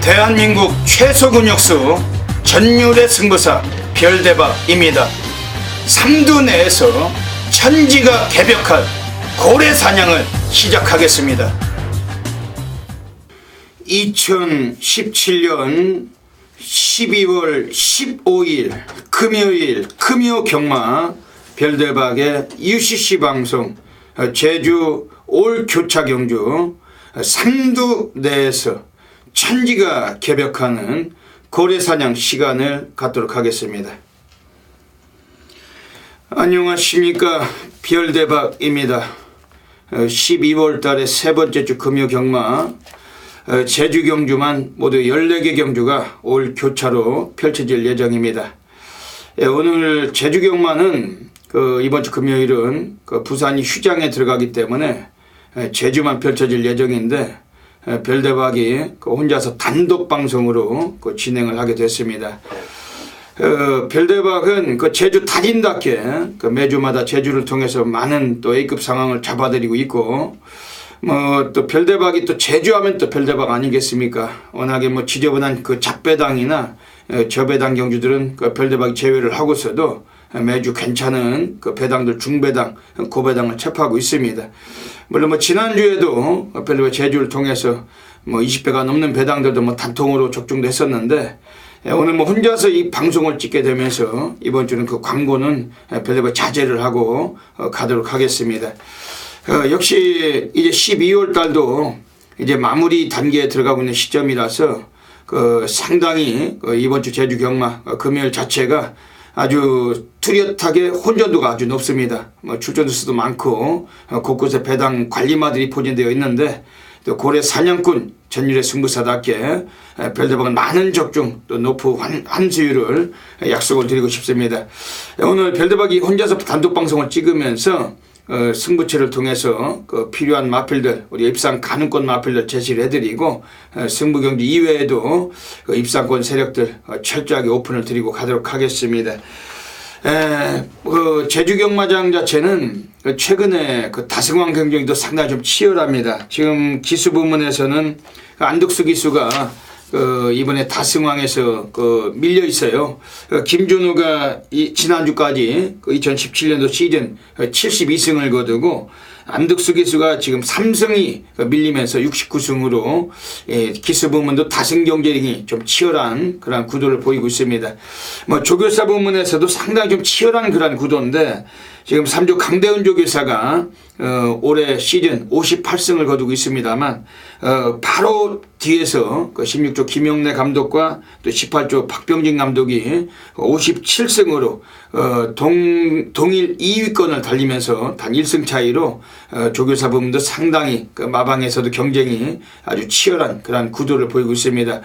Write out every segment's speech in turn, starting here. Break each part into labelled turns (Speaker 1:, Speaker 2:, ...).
Speaker 1: 대한민국 최소 근육수 전율의 승부사 별대박입니다. 삼두 내에서 천지가 개벽한 고래 사냥을 시작하겠습니다. 2017년 12월 15일 금요일 금요경마 별대박의 UCC 방송 제주 올교차 경주 삼두 내에서 천지가 개벽하는 고래사냥 시간을 갖도록 하겠습니다. 안녕하십니까, 별대박입니다. 12월 달의 세 번째 주 금요경마 제주 경주만 모두 14개 경주가 올 교차로 펼쳐질 예정입니다. 오늘 제주 경마는 이번 주 금요일은 부산이 휴장에 들어가기 때문에 제주만 펼쳐질 예정인데 별대박이 혼자서 단독 방송으로 진행을 하게 됐습니다. 별대박은 제주 달인답게 매주마다 제주를 통해서 많은 또 A급 상황을 잡아드리고 있고, 또 별대박이 또 제주하면 또 별대박 아니겠습니까? 워낙에 지저분한 잡배당이나 저배당 경주들은 별대박이 제외를 하고서도 매주 괜찮은 배당들, 중배당, 고배당을 체포하고 있습니다. 물론 지난주에도 별대박 제주를 통해서 20배가 넘는 배당들도 단통으로 적중도 했었는데, 오늘 혼자서 이 방송을 찍게 되면서 이번 주는 광고는 별대박 자제를 하고 가도록 하겠습니다. 역시 이제 12월 달도 이제 마무리 단계에 들어가고 있는 시점이라서 상당히 이번 주 제주 경마 금요일 자체가 아주 뚜렷하게 혼전도가 아주 높습니다. 출전수 수도 많고 곳곳에 배당 관리마들이 포진되어 있는데, 또 고래 사냥꾼 전율의 승부사답게 별대박은 많은 적중 또 높은 환수율을 약속을 드리고 싶습니다. 오늘 별대박이 혼자서 단독 방송을 찍으면서 승부처를 통해서 필요한 마필들, 우리 입상 가능권 마필들 제시를 해드리고, 승부 경주 이외에도 입상권 세력들 철저하게 오픈을 드리고 가도록 하겠습니다. 제주 경마장 자체는 최근에 다승왕 경쟁이 도 상당히 좀 치열합니다. 지금 기수 부문에서는 안덕수 기수가 이번에 다승왕에서 밀려 있어요. 김준우가 지난주까지 2017년도 시즌 72승을 거두고, 안덕수 기수가 지금 3승이 밀리면서 69승으로 기수 부문도 다승 경쟁이 좀 치열한 그런 구도를 보이고 있습니다. 조교사 부문에서도 상당히 좀 치열한 그런 구도인데, 지금 3조 강대훈 조교사가 올해 시즌 58승을 거두고 있습니다만, 바로 뒤에서 16조 김영래 감독과 또 18조 박병진 감독이 57승으로 동일 2위권을 달리면서 단 1승 차이로 조교사 부문도 상당히 마방에서도 경쟁이 아주 치열한 그런 구도를 보이고 있습니다.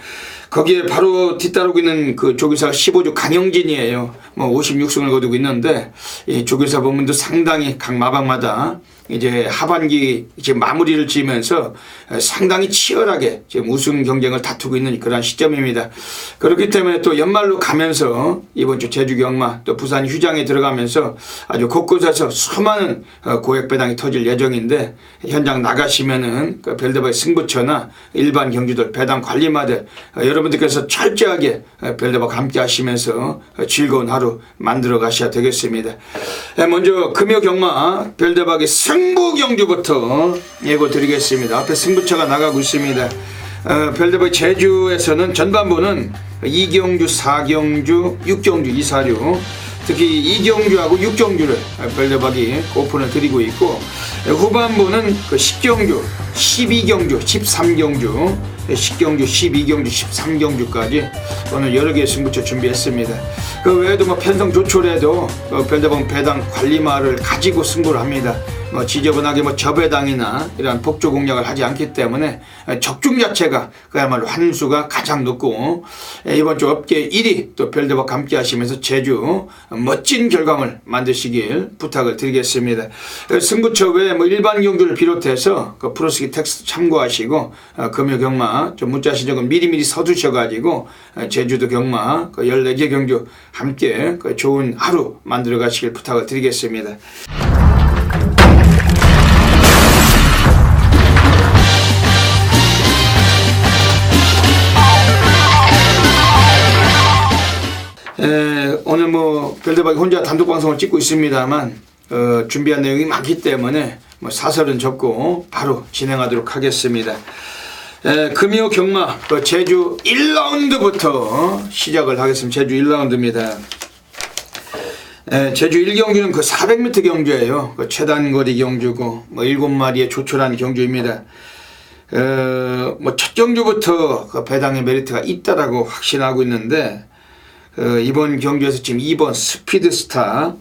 Speaker 1: 거기에 바로 뒤따르고 있는 조교사가 15조 강영진이에요. 56승을 거두고 있는데, 이 조교사 부문도 상당히 각 마방마다 이제 하반기 이제 마무리를 지으면서 상당히 치열하게 지금 우승 경쟁을 다투고 있는 그런 시점입니다. 그렇기 때문에 또 연말로 가면서 이번 주 제주 경마 또 부산 휴장에 들어가면서 아주 곳곳에서 수많은 고액 배당이 터질 예정인데, 현장 나가시면은 별대박의 승부처나 일반 경주들 배당 관리마들 여러분들께서 철저하게 별대박 함께 하시면서 즐거운 하루 만들어 가셔야 되겠습니다. 먼저 금요 경마 별대박의 승부 경주부터 예고 드리겠습니다. 앞에 승부처가 나가고 있습니다. 별대박 제주에서는 전반부는 2경주, 4경주, 6경주, 2사류, 특히 2경주하고 6경주를 별대박이 오픈을 드리고 있고, 후반부는 10경주, 12경주, 13경주, 10경주, 12경주, 13경주까지 오늘 여러 개의 승부처 준비했습니다. 그 외에도 편성 조촐해도 별대박 배당 관리마를 가지고 승부를 합니다. 지저분하게 저배당이나 이런 복조 공략을 하지 않기 때문에 적중 자체가 그야말로 환수가 가장 높고, 이번 주 업계 1위 또 별대박 함께 하시면서 제주 멋진 결과물 만드시길 부탁을 드리겠습니다. 승부처 외에 일반 경주를 비롯해서 프로스키 텍스트 참고하시고, 금요 경마 좀 문자 신청은 미리미리 서두셔가지고 제주도 경마 14개 경주 함께 좋은 하루 만들어 가시길 부탁을 드리겠습니다. 별대박이 혼자 단독 방송을 찍고 있습니다만 준비한 내용이 많기 때문에 뭐 사설은 접고 바로 진행하도록 하겠습니다. 금요 경마 제주 1라운드부터 시작을 하겠습니다. 제주 1라운드입니다. 제주 1경주는 그 400m 경주예요. 그 최단거리 경주고 뭐 7마리의 조촐한 경주입니다. 뭐 첫 경주부터 그 배당의 메리트가 있다라고 확신하고 있는데 이번 경주에서 지금 2번 스피드스타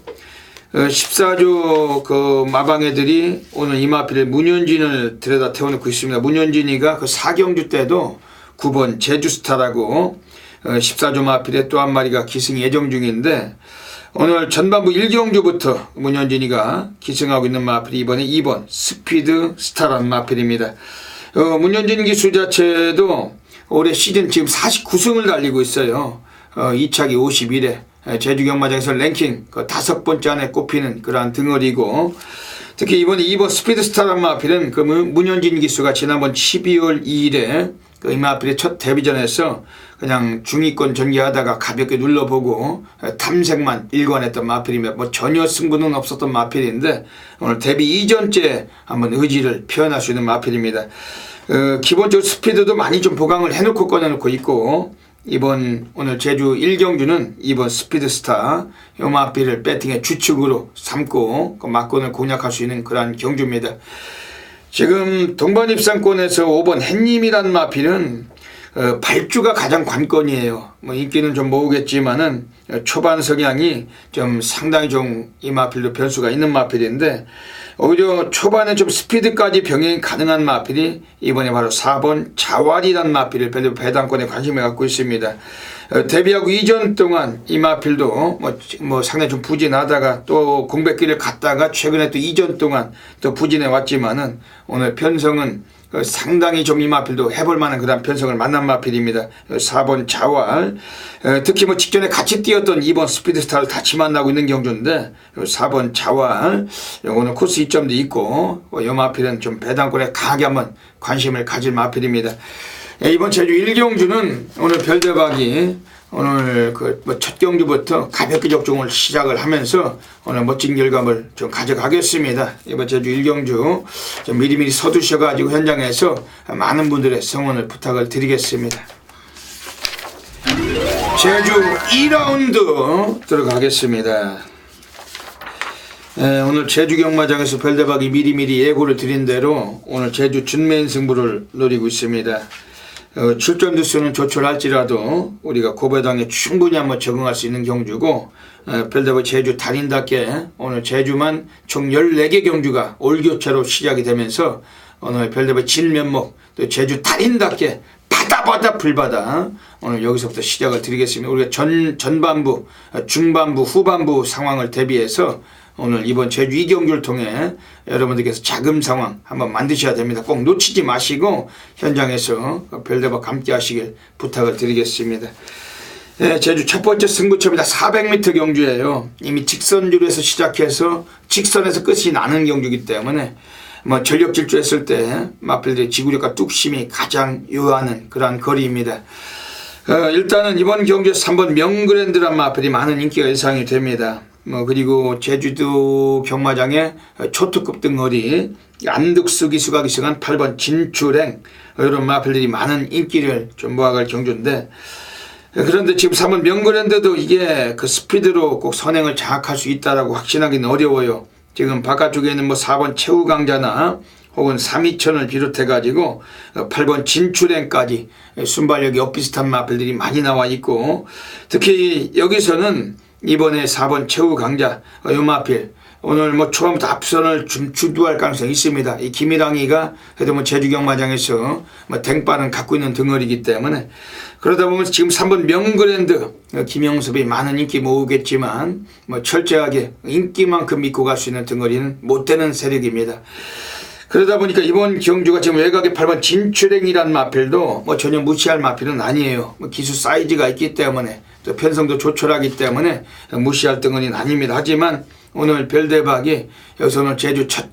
Speaker 1: 14조 그 마방애들이 오늘 이마필에 문현진을 들여다 태워놓고 있습니다. 문현진이가 그 4경주 때도 9번 제주스타라고 14조 마필에 또 한 마리가 기승 예정 중인데 오늘 전반부 1경주부터 문현진이가 기승하고 있는 마필이 이번에 2번 스피드스타라는 마필입니다. 문현진 기수 자체도 올해 시즌 지금 49승을 달리고 있어요. 2차기 51회 제주 경마장에서 랭킹 그 5번째 안에 꼽히는 그러한 등어리고 특히 이번에 2번 스피드스타라는 마필은 그 문현진 기수가 지난번 12월 2일에 그 이 마필의 첫 데뷔전에서 그냥 중위권 전개하다가 가볍게 눌러보고 탐색만 일관했던 마필이며 뭐 전혀 승부는 없었던 마필인데 오늘 데뷔 이전째 한번 의지를 표현할 수 있는 마필입니다. 기본적으로 스피드도 많이 좀 보강을 해놓고 꺼내놓고 있고 이번 오늘 제주 1경주는 이번 스피드스타 요 마필을 배팅의 주축으로 삼고 그 막권을 공략할 수 있는 그러한 경주입니다. 지금 동반 입상권에서 5번 햇님이란 마필은 발주가 가장 관건이에요. 뭐 인기는 좀 모으겠지만은 초반 성향이 좀 상당히 좀 이 마필도 변수가 있는 마필인데 오히려 초반에 좀 스피드까지 병행이 가능한 마필이 이번에 바로 4번 자활이란 마필을 배당권에 관심을 갖고 있습니다. 데뷔하고 이전 동안 이 마필도 뭐 상당히 좀 부진하다가 또 공백기를 갔다가 최근에 또 이전 동안 또 부진해 왔지만은 오늘 편성은 상당히 좀 이 마필도 해볼 만한 그런 편성을 만난 마필입니다. 4번 자활 특히 뭐 직전에 같이 뛰었던 2번 스피드스타를 같이 만나고 있는 경주인데 4번 자활 오늘 코스 이점도 있고 이 마필은 좀 배당권에 강하게 한번 관심을 가질 마필입니다. 이번 제주 1경주는 오늘 별대박이 오늘 그 첫 경주부터 가볍게 적중을 시작을 하면서 오늘 멋진 결과물 좀 가져가겠습니다. 이번 제주 1경주 좀 미리미리 서두셔가지고 현장에서 많은 분들의 성원을 부탁을 드리겠습니다. 제주 2라운드 들어가겠습니다. 오늘 제주 경마장에서 별대박이 미리미리 예고를 드린 대로 오늘 제주 준메인 승부를 노리고 있습니다. 출전 두수는 조촐할지라도 우리가 고배당에 충분히 한번 적응할 수 있는 경주고 별대박 제주 달인답게 오늘 제주만 총 14개 경주가 올교차로 시작이 되면서 오늘 별대박 진면목 또 제주 달인답게 바다 불바다 오늘 여기서부터 시작을 드리겠습니다. 우리가 전반부 중반부 후반부 상황을 대비해서 오늘 이번 제주 2경주를 통해 여러분들께서 자금 상황 한번 만드셔야 됩니다. 꼭 놓치지 마시고 현장에서 별대박 함께 하시길 부탁을 드리겠습니다. 제주 첫 번째 승부처입니다. 400m 경주예요. 이미 직선주로에서 시작해서 직선에서 끝이 나는 경주이기 때문에 뭐 전력 질주했을 때 마필들의 지구력과 뚝심이 가장 요하는 그러한 거리입니다. 일단은 이번 경주에서 3번 명그랜드란 마필이 많은 인기가 예상이 됩니다. 그리고 제주도 경마장의 초특급 등어리 안득수 기수가 기승한 8번 진출행 이런 마필들이 많은 인기를 좀 모아갈 경주인데 그런데 지금 3번 명그랜드도 이게 그 스피드로 꼭 선행을 장악할 수 있다라고 확신하기는 어려워요. 지금 바깥쪽에 있는 뭐 4번 최후강자나 혹은 3위천을 비롯해 가지고 8번 진출행까지 순발력이 엇비슷한 마필들이 많이 나와 있고 특히 여기서는 이번에 4번 최후 강자 요 마필 오늘 뭐 초반부터 앞선을 좀 주도할 가능성이 있습니다. 이 김일왕이가 그래도 뭐 제주 경마장에서 뭐 댕빠는 갖고 있는 등어리이기 때문에 그러다 보면 지금 3번 명그랜드 김영섭이 많은 인기 모으겠지만 뭐 철저하게 인기만큼 믿고 갈 수 있는 등어리는 못 되는 세력입니다. 그러다 보니까 이번 경주가 지금 외곽에 8번 진출행이란 마필도 뭐 전혀 무시할 마필은 아니에요. 뭐 기수 사이즈가 있기 때문에 또 편성도 조촐하기 때문에 무시할 등어리는 아닙니다. 하지만 오늘 별대박이 여기서 오늘 제주 첫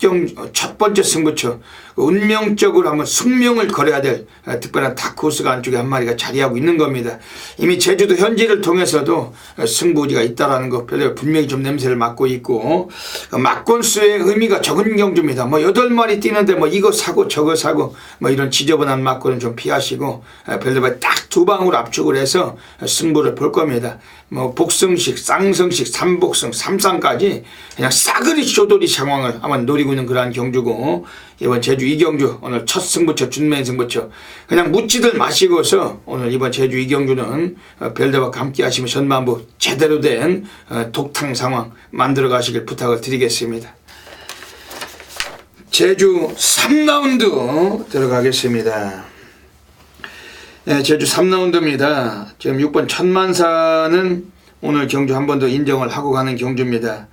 Speaker 1: 번째 승부처 운명적으로 한번 숙명을 걸어야 될 특별한 다크호스가 안쪽에 한 마리가 자리하고 있는 겁니다. 이미 제주도 현지를 통해서도 승부지가 있다라는 거 별대박 분명히 좀 냄새를 맡고 있고, 막권수의 의미가 적은 경주입니다. 뭐 8마리 뛰는데 뭐 이거 사고 저거 사고 뭐 이런 지저분한 막권은 좀 피하시고 별대박 딱 2방으로 압축을 해서 승부를 볼 겁니다. 뭐 복승식, 쌍승식, 삼복승, 삼쌍까지 그냥 싸그리 쇼돌이 상황을 한번 노리고 있는 그러한 경주고, 이번 제주 이경주 오늘 첫 승부처 준맨 승부처 그냥 묻지들 마시고서 오늘 이번 제주 이경주는 별대박과 함께 하시면 전반부 제대로 된 독탕 상황 만들어 가시길 부탁을 드리겠습니다. 제주 3라운드 들어가겠습니다. 네, 제주 3라운드입니다. 지금 6번 천만사는 오늘 경주 한 번 더 인정을 하고 가는 경주입니다.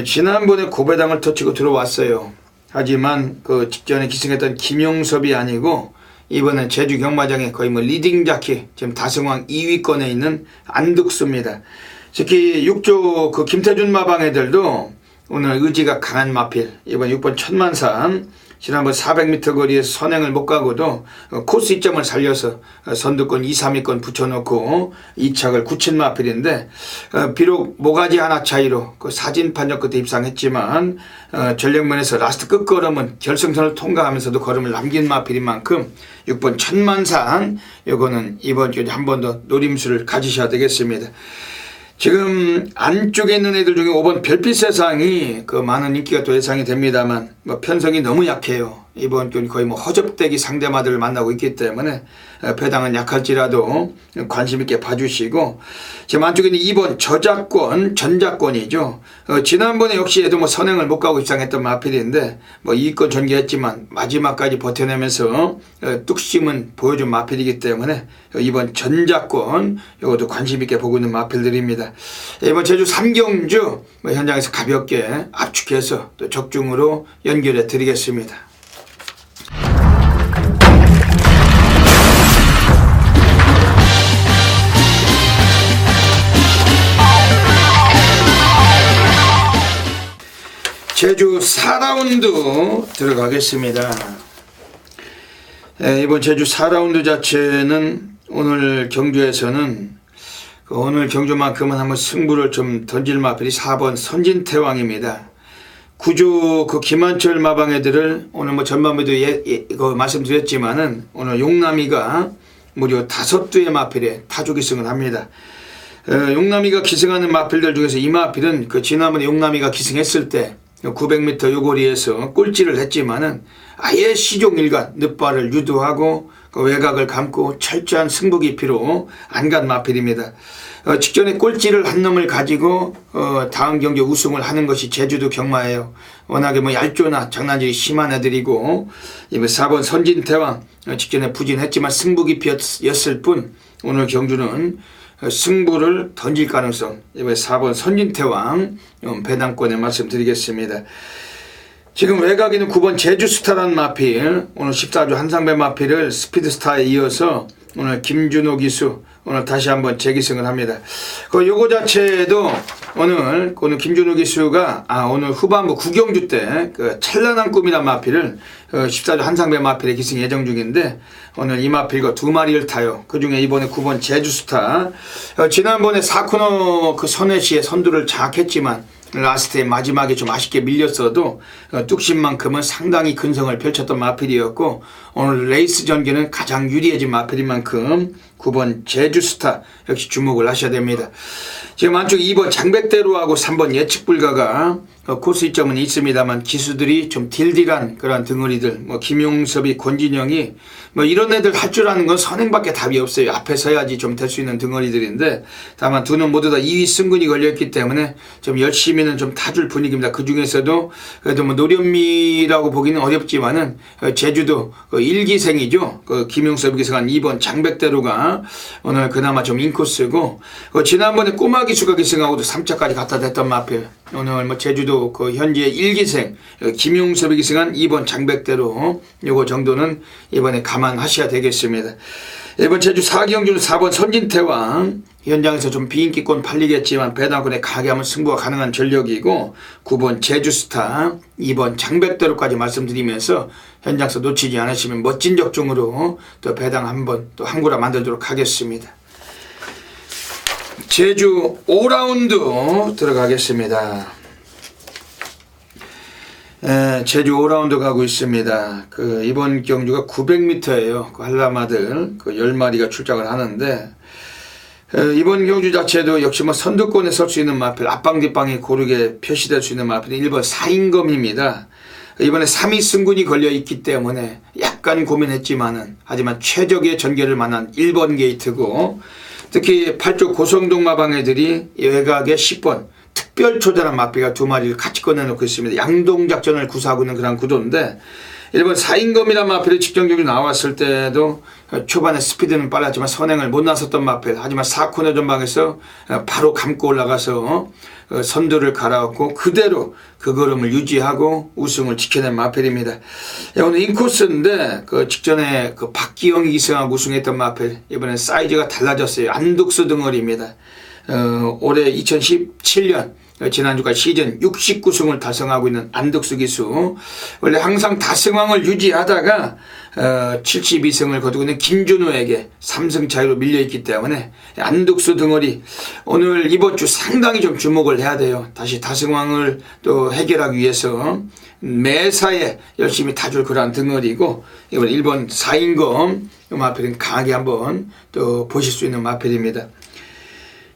Speaker 1: 지난번에 고배당을 터치고 들어왔어요. 하지만 그 직전에 기승했던 김용섭이 아니고 이번엔 제주 경마장에 거의 뭐 리딩 자키 지금 다승왕 2위권에 있는 안득수입니다. 특히 6조 그 김태준 마방 애들도 오늘 의지가 강한 마필, 이번 6번 천만산 지난번 400m 거리에서 선행을 못 가고도 코스 이점을 살려서 선두권 2, 3위권 붙여놓고 2착을 굳힌 마필인데, 비록 모가지 하나 차이로 그 사진판정 끝에 입상했지만 전력면에서 라스트 끝걸음은 결승선을 통과하면서도 걸음을 남긴 마필인 만큼 6번 천만산 요거는 이번 주에 한 번 더 노림수를 가지셔야 되겠습니다. 지금 안쪽에 있는 애들 중에 5번 별빛 세상이 그 많은 인기가 또 예상이 됩니다만 뭐 편성이 너무 약해요. 이번 주 거의 뭐 허접대기 상대마들을 만나고 있기 때문에 배당은 약할지라도 관심 있게 봐주시고, 지금 안쪽에 있는 2번 저작권 전작권이죠. 지난번에 역시 얘도 뭐 선행을 못 가고 입상했던 마필인데 뭐 2위권 전개했지만 마지막까지 버텨내면서 뚝심은 보여준 마필이기 때문에 이번 전작권 이것도 관심 있게 보고 있는 마필들입니다. 이번 제주 3경주 뭐 현장에서 가볍게 압축해서 또 적중으로 연결해 드리겠습니다. 제주 4라운드 들어가겠습니다. 이번 제주 4라운드 자체는 오늘 경주에서는 오늘 경주만큼은 한번 승부를 좀 던질 마필이 4번 선진태왕입니다. 구조 그 김한철 마방애들을 오늘 뭐 전반부에도 이거 말씀드렸지만은 오늘 용남이가 무려 5두의 마필에 타조기승을 합니다. 용남이가 기승하는 마필들 중에서 이 마필은 그 지난번에 용남이가 기승했을 때 900m 요거리에서 꼴찌를 했지만은 아예 시종일관 늦발을 유도하고 그 외곽을 감고 철저한 승부 깊이로 안 간 마필입니다. 직전에 꼴찌를 한 놈을 가지고 다음 경기 우승을 하는 것이 제주도 경마예요. 워낙에 뭐 얄조나 장난질이 심한 애들이고, 이번 4번 선진태왕 직전에 부진했지만 승부 깊이였을 뿐 오늘 경주는 승부를 던질 가능성, 이번에 4번 선진태왕 배당권에 말씀드리겠습니다. 지금 외곽에 있는 9번 제주스타라는 마필, 오늘 14주 한상배 마필을 스피드스타에 이어서 오늘 김준호 기수 오늘 다시 한번 재기승을 합니다. 요거 자체도 오늘 김준호 기수가 오늘 후반부 구경주 때 그 찬란한 꿈이란 마필을 14주 한상배 마필에 기승 예정 중인데 오늘 이 마필과 2마리를 타요. 그 중에 이번에 9번 제주스타, 지난번에 4코너 그 선회시에 선두를 장악했지만 라스트에 마지막에 좀 아쉽게 밀렸어도 뚝심만큼은 상당히 근성을 펼쳤던 마필이었고, 오늘 레이스 전개는 가장 유리해진 마필인 만큼 9번 제주스타 역시 주목을 하셔야 됩니다. 지금 안쪽 2번 장백대로하고 3번 예측불가가 코스 이점은 있습니다만 기수들이 좀 딜딜한 그런 덩어리들, 뭐 김용섭이, 권진영이 뭐 이런 애들 할 줄 아는 건 선행밖에 답이 없어요. 앞에 서야지 좀 될 수 있는 덩어리들인데, 다만 두 놈 모두 다 2위 승근이 걸려있기 때문에 좀 열심히는 좀 타줄 분위기입니다. 그 중에서도 그래도 뭐 노련미라고 보기는 어렵지만은 제주도 그 1기생이죠. 그 김용섭이 기승한 2번 장백대로가 기수가 오늘 그나마 좀 인코스고, 지난번에 꼬마 기수가 기승하고도 3차까지 갖다 댔던 마필. 오늘 뭐 제주도 그 현재 1기생 김용섭이 기승한 2번 장백대로 요거 정도는 이번에 감안하셔야 되겠습니다. 이번 제주 4경주는 4번 선진태왕, 현장에서 좀 비인기권 팔리겠지만 배당권에 가게하면 승부가 가능한 전력이고, 9번 제주스타, 2번 장백대로까지 말씀드리면서 현장에서 놓치지 않으시면 멋진 적중으로 또 배당 한번 또 한구라 만들도록 하겠습니다. 제주 5라운드 들어가겠습니다. 제주 5라운드 가고 있습니다. 이번 경주가 900m예요. 한라마들 10마리가 출장을 하는데, 이번 경주 자체도 역시 뭐 선두권에 설 수 있는 마필, 앞방 뒷방이 고르게 표시될 수 있는 마필이 1번 사인검입니다. 이번에 3위 승군이 걸려있기 때문에 약간 고민했지만은, 하지만 최적의 전개를 만난 1번 게이트고, 특히 8조 고성동 마방애들이 외곽에 10번 특별 초대란 마피가 2마리를 같이 꺼내놓고 있습니다. 양동작전을 구사하고 있는 그런 구도인데, 1번 사인검이란 마필이 직전 경기 나왔을 때도 초반에 스피드는 빨랐지만 선행을 못 나섰던 마필, 하지만 4코너 전방에서 바로 감고 올라가서 선두를 갈아엎고 그대로 그 걸음을 유지하고 우승을 지켜낸 마필입니다. 오늘 인코스인데 직전에 박기영이 기승하고 우승했던 마필, 이번엔 사이즈가 달라졌어요. 안둑스 등어리입니다. 올해 2017년 지난주까지 시즌 69승을 달성하고 있는 안덕수 기수, 원래 항상 다승왕을 유지하다가 72승을 거두고 있는 김준호에게 3승 차이로 밀려있기 때문에 안덕수 등어리 오늘 이번 주 상당히 좀 주목을 해야 돼요. 다시 다승왕을 또 해결하기 위해서 매사에 열심히 타줄 그러한 등어리고, 이번 1번 사인검 이 마필은 강하게 한번 또 보실 수 있는 마필입니다.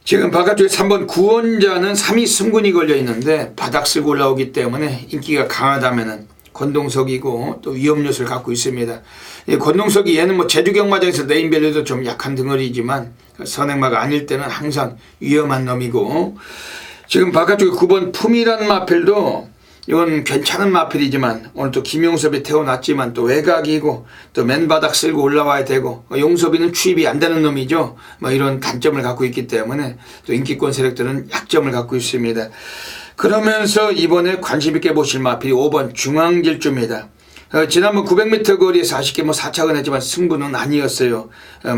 Speaker 1: 지금 바깥쪽에 3번 구원자는 3위 승군이 걸려 있는데 바닥 쓸고 올라오기 때문에 인기가 강하다면은 권동석이고 또 위험 요소를 갖고 있습니다. 이 권동석이 얘는 뭐 제주 경마장에서 네임밸류도 좀 약한 등어리지만 선행마가 아닐 때는 항상 위험한 놈이고, 지금 바깥쪽에 9번 품이란 마필도 이건 괜찮은 마필이지만 오늘 또 김용섭이 태워놨지만 또 외곽이고 또 맨바닥 쓸고 올라와야 되고, 용섭이는 추입이 안 되는 놈이죠. 뭐 이런 단점을 갖고 있기 때문에 또 인기권 세력들은 약점을 갖고 있습니다. 그러면서 이번에 관심 있게 보실 마필이 5번 중앙질주입니다. 지난번 900m 거리에서 아쉽게 뭐 4착은 했지만 승부는 아니었어요.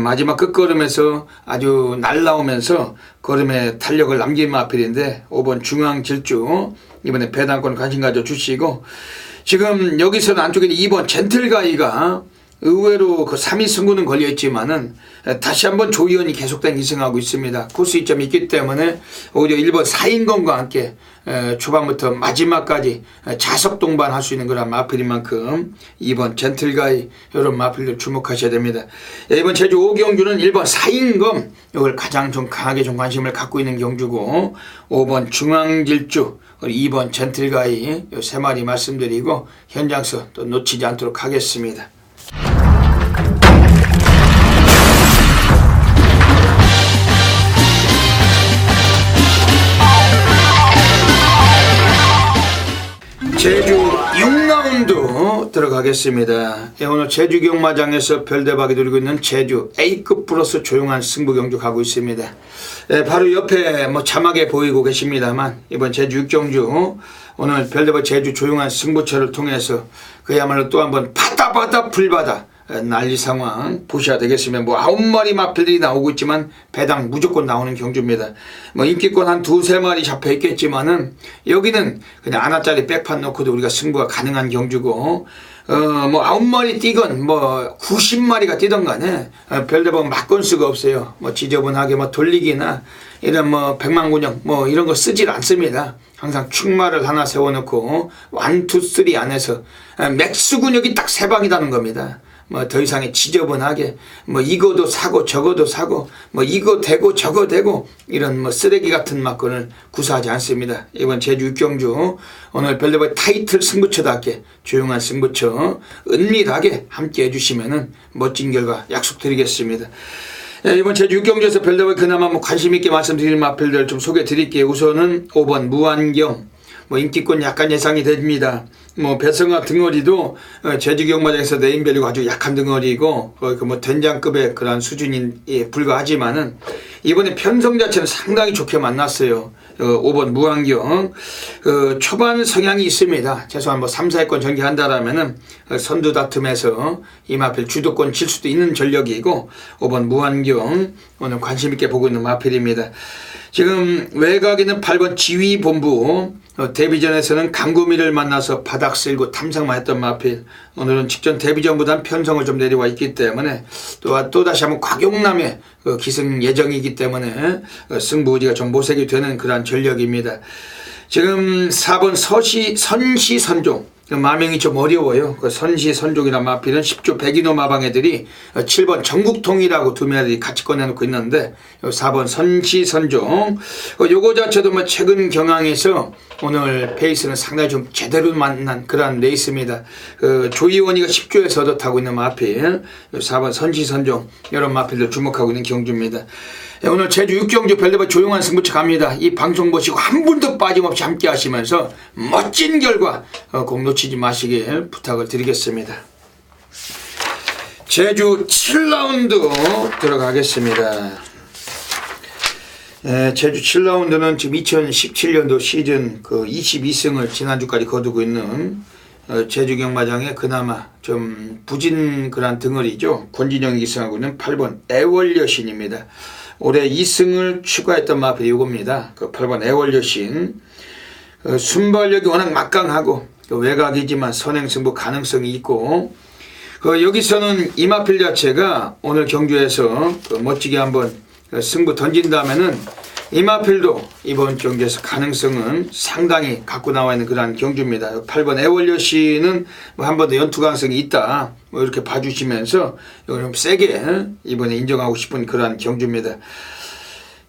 Speaker 1: 마지막 끝걸음에서 아주 날라오면서 걸음에 탄력을 남긴 마필인데 5번 중앙질주 이번에 배당권 관심 가져 주시고, 지금 여기서는 안쪽에 2번 젠틀가이가 의외로 3위 승부는 걸려있지만은 다시 한번 조이언이 계속된 기승하고 있습니다. 코스 이점이 있기 때문에 오히려 1번 사인검과 함께 초반부터 마지막까지 자석 동반할 수 있는 그런 마필인 만큼 2번 젠틀가이 이런 마필들 주목하셔야 됩니다. 이번 제주 5경주는 1번 사인검 이걸 가장 좀 강하게 좀 관심을 갖고 있는 경주고, 5번 중앙질주, 2번 젠틀가이 이 3마리 말씀드리고 현장에서 또 놓치지 않도록 하겠습니다. 제주 6라운드 들어가겠습니다. 오늘 제주 경마장에서 별대박이 돌리고 있는 제주 A급 플러스 조용한 승부 경주 가고 있습니다. 바로 옆에 뭐 자막에 보이고 계십니다만 이번 제주 6경주 오늘 별대박 제주 조용한 승부처를 통해서 그야말로 또 한번 바다 불바다 난리 상황 보셔야 되겠으면 뭐 9마리 마필들이 나오고 있지만 배당 무조건 나오는 경주입니다. 뭐 인기권 한 2-3마리 잡혀 있겠지만은 여기는 그냥 하나짜리 백판 놓고도 우리가 승부가 가능한 경주고, 뭐 9마리 뛰건 뭐 90마리가 뛰던 간에 별대박 막건수가 없어요. 뭐 지저분하게 뭐 돌리기나 이런 뭐 백만군영 뭐 이런 거 쓰질 않습니다. 항상 축마를 하나 세워놓고 1, 2, 3 안에서 맥스 근육이 딱 3방이라는 겁니다. 뭐 더 이상의 지저분하게 뭐 이거도 사고 저거도 사고 뭐 이거 되고 저거 되고 이런 뭐 쓰레기 같은 막건을 구사하지 않습니다. 이번 제주 6경주 오늘 별대박 타이틀 승부처답게 조용한 승부처 은밀하게 함께 해주시면은 멋진 결과 약속드리겠습니다. 이번 제주 6경주에서 별대박 그나마 뭐 관심있게 말씀드리는 마필들 좀 소개해 드릴게요. 우선은 5번 무한경, 뭐 인기권 약간 예상이 됩니다. 뭐 배성아 등어리도 제주 경마장에서 네임밸류가 아주 약한 등어리고 뭐 된장급의 그러한 수준이 불과하지만은 이번에 편성 자체는 상당히 좋게 만났어요. 5번 무한경 초반 성향이 있습니다. 최소한 뭐 3, 4위권 전개한다라면은 선두 다툼에서 이마필 주도권 칠 수도 있는 전력이고 5번 무한경 오늘 관심 있게 보고 있는 마필입니다. 지금 외곽에는 8번 지휘본부 데뷔전에서는 강구미를 만나서 바닥 쓸고 탐상만 했던 마필 오늘은 직전 데뷔전보다는 편성을 좀 내려와 있기 때문에 또다시 한번 곽용남의 기승 예정이기 때문에 승부지가 좀 모색이 되는 그러한 전력입니다. 지금 4번 선시선종 마명이 좀 어려워요. 그 선시선종이란 마필은 10조 백인호 마방애들이 7번 전국통이라고 두 마리 같이 꺼내놓고 있는데 4번 선시선종 요거 자체도 뭐 최근 경향에서 오늘 페이스는 상당히 좀 제대로 만난 그런 레이스입니다. 조이원이가 10조에서 얻어타고 있는 마필 4번 선시선종 이런 마필들 주목하고 있는 경주입니다. 오늘 제주 6경주 별대버 조용한 승부처 갑니다. 이 방송 보시고 한 분도 빠짐없이 함께 하시면서 멋진 결과 꼭 놓치지 마시길 부탁을 드리겠습니다. 제주 7라운드 들어가겠습니다. 제주 7라운드는 지금 2017년도 시즌 22승을 지난주까지 거두고 있는 제주 경마장에 그나마 좀 부진 그런 등어리죠. 권진영이 기승하고 있는 8번 애월여신입니다. 올해 2승을 추가했던 마필이 이겁니다. 8번 애월여신 순발력이 워낙 막강하고 외곽이지만 선행승부 가능성이 있고 여기서는 이 마필 자체가 오늘 경주에서 멋지게 한번 승부 던진다면은 이 마필도 이번 경기에서 가능성은 상당히 갖고 나와 있는 그러한 경주입니다. 8번 애월여신은 뭐 한 번 더 연투 가능성이 있다. 뭐 이렇게 봐주시면서 이걸 좀 세게 이번에 인정하고 싶은 그러한 경주입니다.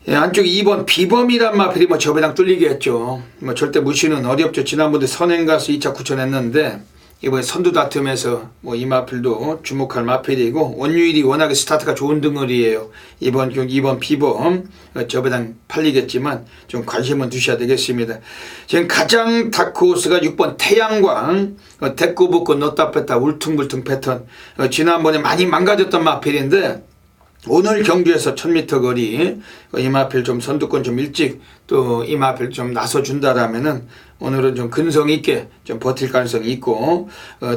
Speaker 1: 안쪽에 2번 비범이란 마필이 뭐 저배당 뚫리겠죠. 뭐 절대 무시는 어렵죠. 지난번에 선행 가서 2차 9천 했는데 이번에 선두 다툼에서 뭐 이 마필도 주목할 마필이고 원유일이 워낙에 스타트가 좋은 등어리예요. 이번 경기 2번 비범 저배당 팔리겠지만 좀 관심은 두셔야 되겠습니다. 지금 가장 다크호스가 6번 태양광 대꾸 붙고 넣다 뺐다 울퉁불퉁 패턴 지난번에 많이 망가졌던 마필인데 오늘 경주에서 1000m 거리 이 마필 좀 선두권 좀 일찍 또 이 마필 좀 나서준다라면은 오늘은 좀 근성 있게 좀 버틸 가능성이 있고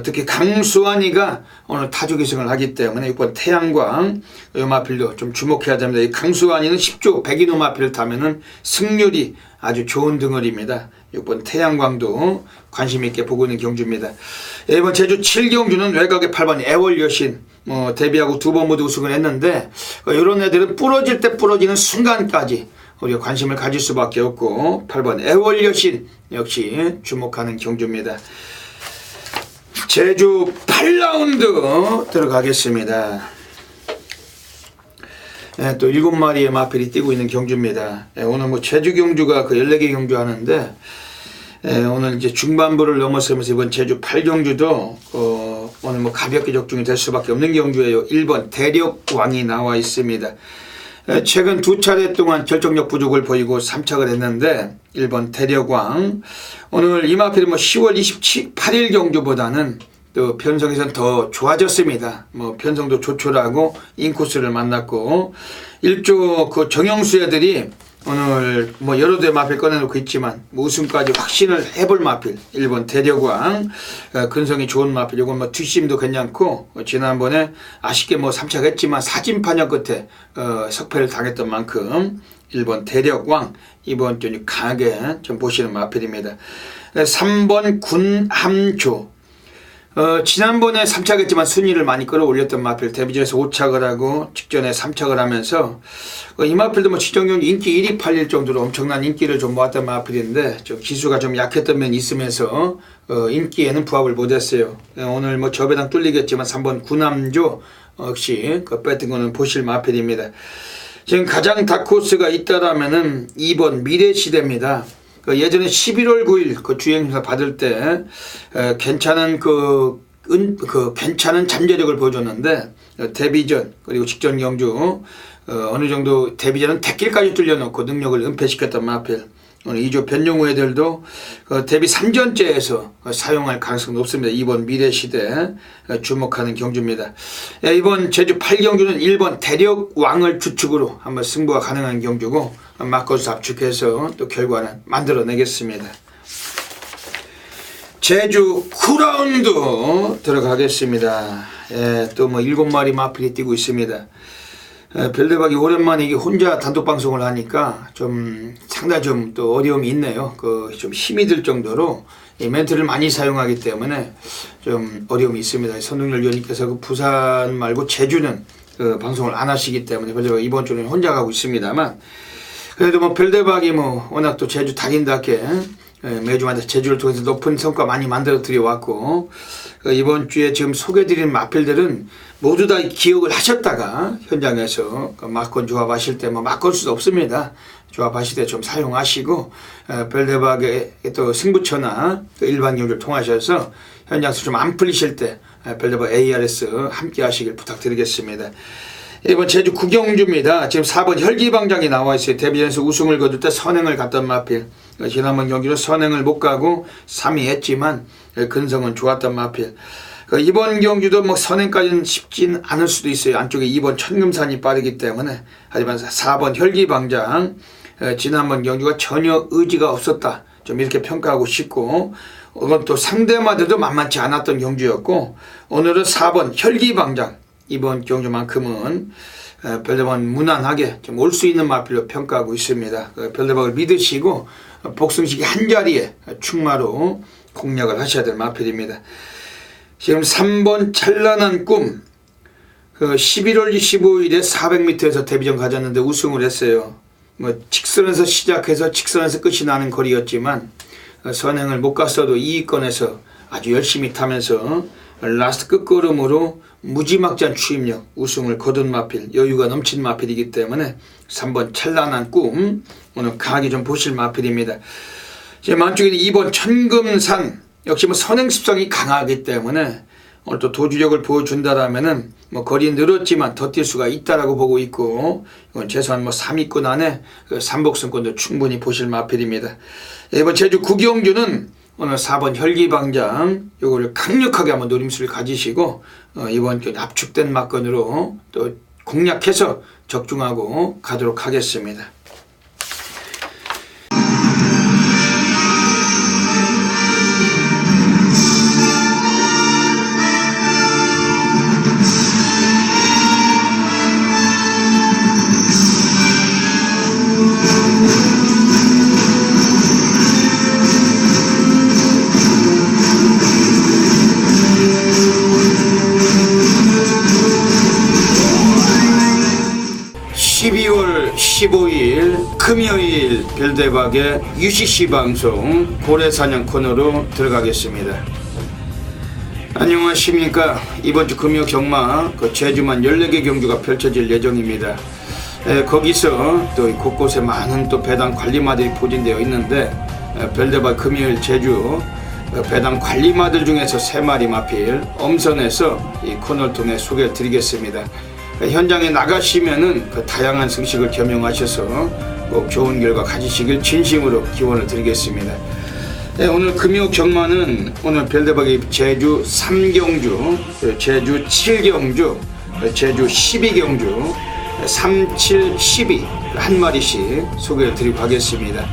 Speaker 1: 특히 강수환이가 오늘 타주기승을 하기 때문에 6번 태양광 이 마필도 좀 주목해야 됩니다. 이 강수환이는 10조 백인호 마필을 타면은 승률이 아주 좋은 등어리입니다. 6번 태양광도 관심 있게 보고 있는 경주입니다. 이번 제주 7경주는 외곽의 8번 애월여신 데뷔하고 2번 모두 우승을 했는데 이런 애들은 부러질 때 부러지는 순간까지 우리가 관심을 가질 수밖에 없고 8번 애월여신 역시 주목하는 경주입니다. 제주 8라운드 들어가겠습니다. 또 7마리의 마필이 뛰고 있는 경주입니다. 오늘 뭐 제주 경주가 14개 경주 하는데 오늘 이제 중반부를 넘어서면서 이번 제주 8경주도 오늘 뭐 가볍게 적중이 될 수밖에 없는 경주예요. 1번 대력왕이 나와 있습니다. 최근 2차례 동안 결정력 부족을 보이고 3착을 했는데 1번 대력왕 오늘 이 마필은 뭐 10월 28일 경주보다는 또 편성에선 더 좋아졌습니다. 뭐 편성도 조촐하고 인코스를 만났고 1조 정영수 애들이 오늘 뭐 여러 대 마필 꺼내놓고 있지만 뭐 우승까지 확신을 해볼 마필 1번 대력왕 근성이 좋은 마필 이건 뭐 뒷심도 괜찮고 지난번에 아쉽게 뭐 3착 했지만 사진판역 끝에 석패를 당했던 만큼 1번 대력왕 이번 좀 강하게 좀 보시는 마필입니다. 3번 군함조 지난번에 3착했지만 순위를 많이 끌어올렸던 마필 데뷔전에서 5착을 하고 직전에 3착을 하면서 이 마필도 뭐 직전 경기 인기 1위 팔릴 정도로 엄청난 인기를 좀 모았던 마필인데 좀 기수가 좀 약했던 면이 있으면서 인기에는 부합을 못했어요. 오늘 뭐 저배당 뚫리겠지만 3번 군함조 역시 뺐던 거는 보실 마필입니다. 지금 가장 다크호스가 있다라면은 2번 미래시대입니다. 예전에 11월 9일 주행사 받을 때 괜찮은 괜찮은 잠재력을 보여줬는데 데뷔전 그리고 직전 경주 어느 정도 데뷔전은 대길까지 뚫려놓고 능력을 은폐시켰던 마필 오늘 2조 변용우 애들도 대비 3전째에서 사용할 가능성이 높습니다. 이번 미래시대 주목하는 경주입니다. 이번 제주 8경주는 1번 대력왕을 주축으로 한번 승부가 가능한 경주고 막거수 압축해서 또 결과는 만들어내겠습니다. 제주 9라운드 들어가겠습니다. 또 뭐 7마리 마필이 뛰고 있습니다. 별대박이 오랜만에 이게 혼자 단독 방송을 하니까 좀 상당히 좀 또 어려움이 있네요. 좀 힘이 들 정도로 이 멘트를 많이 사용하기 때문에 좀 어려움이 있습니다. 선동열 위원님께서 부산 말고 제주는 방송을 안 하시기 때문에 별대박 이번 주는 혼자 가고 있습니다만, 그래도 뭐 별대박이 뭐 워낙 또 제주 달인답게 매주마다 제주를 통해서 높은 성과 많이 만들어 드려왔고, 이번 주에 지금 소개드린 마필들은 모두 다 기억을 하셨다가 현장에서 막건 조합하실 때 뭐 막건 수도 없습니다. 조합하실 때 좀 사용하시고, 별대박의 또 승부처나 일반 경주를 통하셔서 현장에서 좀 안 풀리실 때 별대박 ARS 함께 하시길 부탁드리겠습니다. 이번 제주 9경주입니다. 지금 4번 혈기방장이 나와 있어요. 데뷔전에서 우승을 거둘 때 선행을 갔던 마필. 지난번 경기로 선행을 못 가고 3위 했지만 근성은 좋았던 마필. 이번 경주도 뭐 선행까지는 쉽진 않을 수도 있어요. 안쪽에 2번 천금산이 빠르기 때문에. 하지만 4번 혈기방장 지난번 경주가 전혀 의지가 없었다, 좀 이렇게 평가하고 싶고, 이건 또 상대마들도 만만치 않았던 경주였고, 오늘은 4번 혈기방장 이번 경주만큼은 별대박은 무난하게 좀 올 수 있는 마필로 평가하고 있습니다. 별대박을 믿으시고 복승식이 한 자리에 충마로 공략을 하셔야 될 마필입니다. 지금 3번 찬란한 꿈 11월 25일에 400m에서 데뷔전 가졌는데 우승을 했어요. 뭐 직선에서 시작해서 직선에서 끝이 나는 거리였지만 선행을 못 갔어도 2위권에서 아주 열심히 타면서 라스트 끝걸음으로 무지막지한 추임력 우승을 거둔 마필, 여유가 넘친 마필이기 때문에 3번 찬란한 꿈 오늘 강하게 좀 보실 마필입니다. 제 만쪽에 2번 천금산 역시 뭐 선행습성이 강하기 때문에 오늘 또 도주력을 보여준다라면은 뭐 거리는 늘었지만 더 뛸 수가 있다라고 보고 있고, 이건 최소한 뭐 3위권 안에 3복승권도 충분히 보실 마필입니다. 이번 제주 9경주는 오늘 4번 혈기방장 요거를 강력하게 한번 노림수를 가지시고 이번 주 압축된 막건으로 또 공략해서 적중하고 가도록 하겠습니다. (12월 15일) 금요일 별대박의 UCC 방송 고래사냥 코너로 들어가겠습니다. 안녕하십니까. 이번 주 금요 경마 제주만 14개 경주가 펼쳐질 예정입니다. 거기서 또 곳곳에 많은 또 배당 관리마들이 포진되어 있는데, 별대박 금요일 제주 배당 관리마들 중에서 3마리 마필 엄선해서 이 코너를 통해 소개를 드리겠습니다. 현장에 나가시면은 다양한 승식을 겸용하셔서 꼭 좋은 결과 가지시길 진심으로 기원을 드리겠습니다. 오늘 금요 경마는 오늘 별대박이 제주 3경주, 제주 7경주, 제주 12경주, 3, 7, 12 한 마리씩 소개를 드리고 가겠습니다.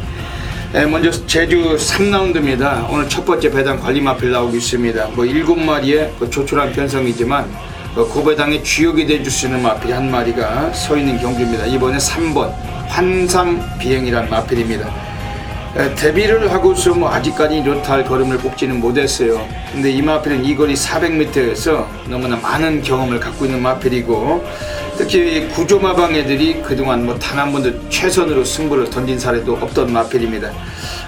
Speaker 1: 먼저 제주 3라운드입니다. 오늘 첫 번째 배당 관리 마필 나오고 있습니다. 뭐 7마리의 조촐한 편성이지만 고배당의 주역이 돼줄 수 있는 마필 한 마리가 서 있는 경주입니다. 이번에 3번 환상비행이란 마필입니다. 데뷔를 하고서 뭐 아직까지 이렇다 할 걸음을 뽑지는 못했어요. 근데 이 마필은 이 거리 400m에서 너무나 많은 경험을 갖고 있는 마필이고, 특히 구조마방 애들이 그동안 뭐 단 한 번도 최선으로 승부를 던진 사례도 없던 마필입니다.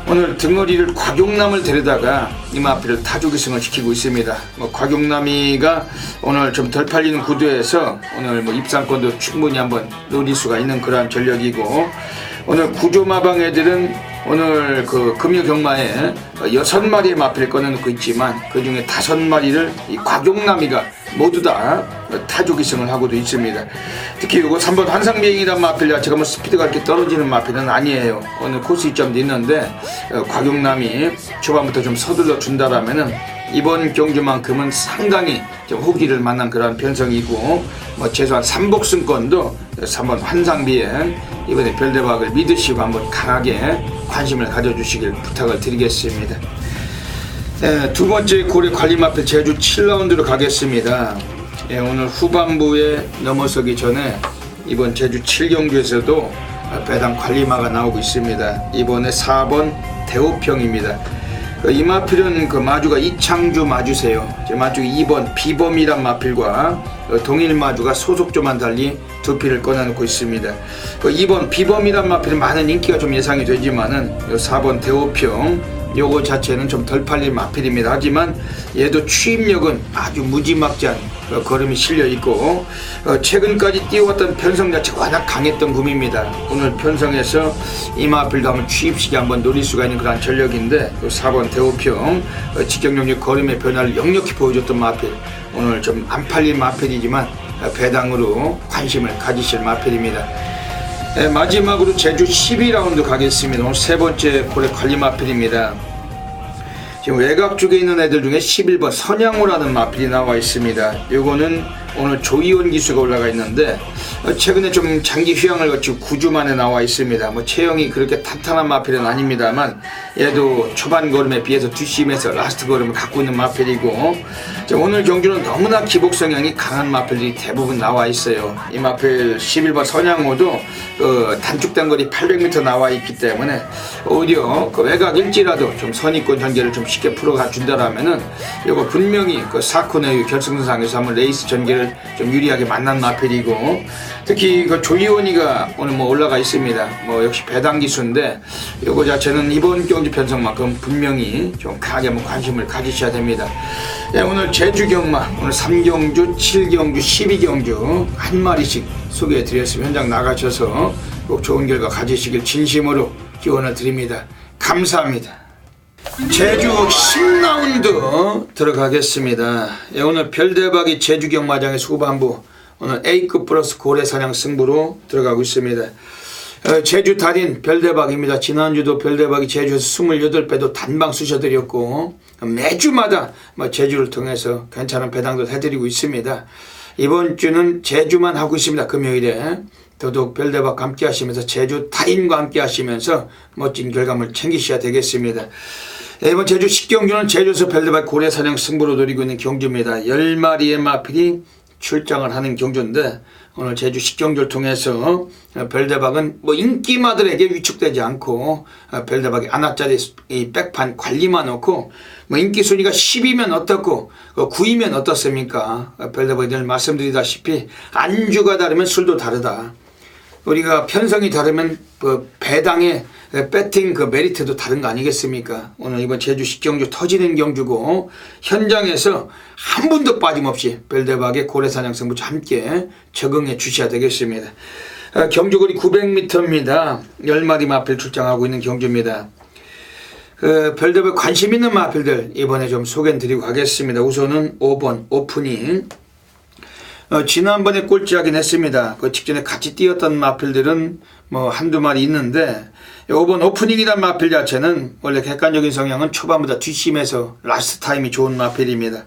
Speaker 1: 오늘 등어리를 곽용남을 데려다가 이 마필을 타조기승을 시키고 있습니다. 뭐 곽용남이가 오늘 좀 덜 팔리는 구도에서 오늘 뭐 입상권도 충분히 한번 노릴 수가 있는 그러한 전력이고, 오늘 구조마방 애들은 오늘 그 금요 경마에 6마리의 마필을 꺼내놓고 있지만 그 중에 5마리를 이 곽용남이가 모두 다 타조기승을 하고도 있습니다. 특히 이거 3번 환상비행이란 마필 자체가 뭐 스피드가 이렇게 떨어지는 마필은 아니에요. 오늘 코스 이점도 있는데 곽용남이 초반부터 좀 서둘러 준다라면은 이번 경주만큼은 상당히 좀 호기를 만난 그런 편성이고 뭐 최소한 3복승권도 3번 환상비행 이번에 별대박을 믿으시고 한번 강하게 관심을 가져주시길 부탁을 드리겠습니다. 두 번째 고래 관리마필 제주 7라운드로 가겠습니다. 오늘 후반부에 넘어서기 전에 이번 제주 7경주에서도 배당 관리마가 나오고 있습니다. 이번에 4번 대호평입니다. 이 마필은 그 마주가 이창주 마주세요. 제 마주 2번 비범이란 마필과 동일 마주가 소속조만 달리 두 필을 꺼내놓고 있습니다. 2번 비범이란 마필은 많은 인기가 좀 예상이 되지만은 4번 대호평 요거 자체는 좀 덜 팔린 마필입니다. 하지만 얘도 추임력은 아주 무지막지한 걸음이 실려있고 최근까지 뛰어왔던 편성 자체가 워낙 강했던 구미입니다. 오늘 편성에서 이 마필도 한번 추입시기 한번 노릴 수가 있는 그런 전력인데 4번 대호평 직경력력 걸음의 변화를 역력히 보여줬던 마필 오늘 좀 안 팔린 마필이지만 배당으로 관심을 가지실 마필입니다. 마지막으로 제주 12라운드 가겠습니다. 오늘 세 번째 고래 관리 마필입니다. 지금 외곽 쪽에 있는 애들 중에 11번 선양호라는 마필이 나와 있습니다. 요거는 오늘 조이원 기수가 올라가 있는데 최근에 좀 장기 휴양을 거치고 9주 만에 나와 있습니다. 뭐 체형이 그렇게 탄탄한 마필은 아닙니다만 얘도 초반 걸음에 비해서 뒷심에서 라스트 걸음을 갖고 있는 마필이고 오늘 경주는 너무나 기복 성향이 강한 마필들이 대부분 나와 있어요. 이 마필 11번 선양호도 단축 단거리 800m 나와 있기 때문에 오히려 그 외곽 일지라도 좀 선입권 전개를 좀 쉽게 풀어가 준다라면은 이거 분명히 그 4코 내의 결승선상에서 한번 레이스 전개를 좀 유리하게 만난 마필이고 특히 그 조이원이가 오늘 뭐 올라가 있습니다. 뭐 역시 배당 기수인데 요거 자체는 이번 경주 편성만큼 분명히 좀 강하게 한번 관심을 가지셔야 됩니다. 오늘 제주 경마 오늘 3경주, 7경주, 12경주 한 마리씩 소개해 드렸으면 현장 나가셔서 꼭 좋은 결과 가지시길 진심으로 기원을 드립니다. 감사합니다. 제주 10라운드 들어가겠습니다. 오늘 별대박이 제주 경마장의 후반부 오늘 A급 플러스 고래사냥 승부로 들어가고 있습니다. 제주 달인 별대박입니다. 지난주도 별대박이 제주에서 28배도 단방 쑤셔드렸고 매주마다 제주를 통해서 괜찮은 배당도 해드리고 있습니다. 이번 주는 제주만 하고 있습니다. 금요일에 더더욱 별대박과 함께 하시면서 제주 달인과 함께 하시면서 멋진 결과물 챙기셔야 되겠습니다. 이번 제주 10경주는 제주에서 별대박 고래사냥 승부로 노리고 있는 경주입니다. 10마리의 마필이 출장을 하는 경주인데 오늘 제주 10경주를 통해서 별대박은 뭐 인기마들에게 위축되지 않고 별대박이 안압자리 이 백판 관리만 놓고 뭐 인기 순위가 10이면 어떻고 9이면 어떻습니까? 별대박이 늘 말씀드리다시피 안주가 다르면 술도 다르다. 우리가 편성이 다르면 그 배당의 배팅 그 메리트도 다른 거 아니겠습니까? 오늘 이번 제주 10경주 터지는 경주고 현장에서 한 분도 빠짐없이 별대박의 고래사냥 승부처 함께 적응해 주셔야 되겠습니다. 경주거리 900m입니다. 10마리 마필 출장하고 있는 경주입니다. 별대박 관심 있는 마필들 이번에 좀 소개해드리고 가겠습니다. 우선은 5번 오프닝. 지난번에 꼴찌하긴 했습니다. 그 직전에 같이 뛰었던 마필들은 뭐 한두 마리 있는데 5번 오프닝이란 마필 자체는 원래 객관적인 성향은 초반보다 뒷심에서 라스트 타임이 좋은 마필입니다.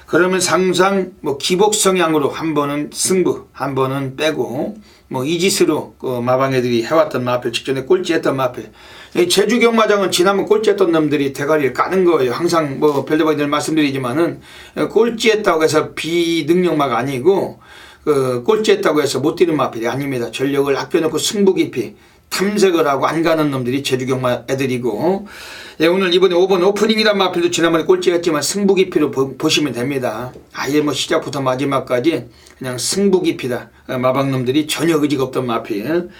Speaker 1: 그러면 항상 뭐 기복 성향으로 한 번은 승부, 한 번은 빼고 뭐 이 짓으로 그 마방애들이 해왔던 마필, 직전에 꼴찌했던 마필. 제주 경마장은 지난번 꼴찌했던 놈들이 대가리를 까는 거예요. 항상 뭐 별대박이 늘 말씀드리지만은 꼴찌했다고 해서 비능력마가 아니고 꼴찌했다고 해서 못 뛰는 마필이 아닙니다. 전력을 아껴놓고 승부 깊이 탐색을 하고 안 가는 놈들이 제주 경마 애들이고 오늘 이번에 5번 오프닝이란 마필도 지난번에 꼴찌했지만 승부 깊이로 보시면 됩니다. 아예 뭐 시작부터 마지막까지 그냥 승부 깊이다. 마방놈들이 전혀 의지가 없던 마필.